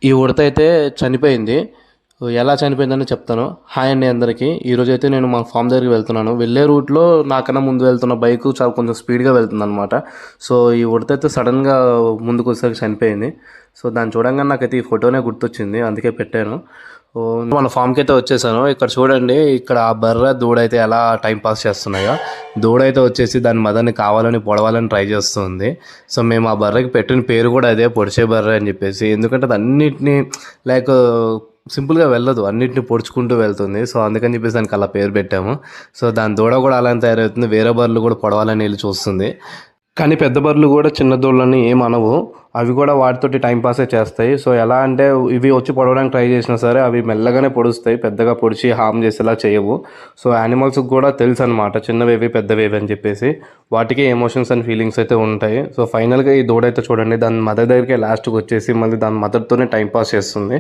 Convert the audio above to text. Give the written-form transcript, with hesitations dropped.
ఈ ఉడత అయితే చనిపోయింది. ఎలా చనిపోయిందని చెప్తాను. హాయ్ అండి అందరికీ. ఈరోజైతే నేను మా ఫామ్ దగ్గరికి వెళ్తున్నాను. వెళ్ళే రూట్లో నాకన్నా ముందు వెళ్తున్న బైకు చాలా కొంచెం స్పీడ్గా వెళ్తుందనమాట. సో ఈ ఉడత అయితే సడన్గా ముందుకు వచ్చేసరికి చనిపోయింది. సో దాన్ని చూడంగానే నాకైతే ఈ ఫోటోనే గుర్తొచ్చింది, అందుకే పెట్టాను. మన ఫామ్కి అయితే వచ్చేసాను. ఇక్కడ చూడండి, ఇక్కడ ఆ బర్రె దూడ అయితే ఎలా టైం పాస్ చేస్తున్నాయో. దూడ అయితే వచ్చేసి దాని మదర్ని కావాలని పొడవాలని ట్రై చేస్తుంది. సో మేము ఆ బర్రెకి పెట్టిన పేరు కూడా అదే, పొడిచే బర్రె అని చెప్పేసి. ఎందుకంటే అది అన్నిటినీ లైక్ సింపుల్గా వెళ్ళదు, అన్నిటిని పొడుచుకుంటూ వెళ్తుంది. సో అందుకని చెప్పేసి దానికి అలా పేరు పెట్టాము. సో దాని దూడ కూడా అలానే తయారవుతుంది. వేరే బర్రెలు కూడా పొడవాలని వెళ్ళి చూస్తుంది. కానీ పెద్ద బర్రెలు కూడా చిన్న దూడలని ఏం అనవు. అవి కూడా వాటితోటి టైంపాసే చేస్తాయి. సో ఎలా అంటే ఇవి వచ్చి పొడవడానికి ట్రై చేసినా సరే అవి మెల్లగానే పొడుస్తాయి, పెద్దగా పొడిచి హామ్ చేసేలా చేయవు. సో యానిమల్స్కి కూడా తెలుసు అనమాట, చిన్నవేవి పెద్దవేవి అని చెప్పేసి. వాటికి ఎమోషన్స్ అండ్ ఫీలింగ్స్ అయితే ఉంటాయి. సో ఫైనల్గా ఈ దూడ అయితే చూడండి, దాని మదర్ దగ్గరికి లాస్ట్కి వచ్చేసి మళ్ళీ దాని మదర్తోనే టైంపాస్ చేస్తుంది.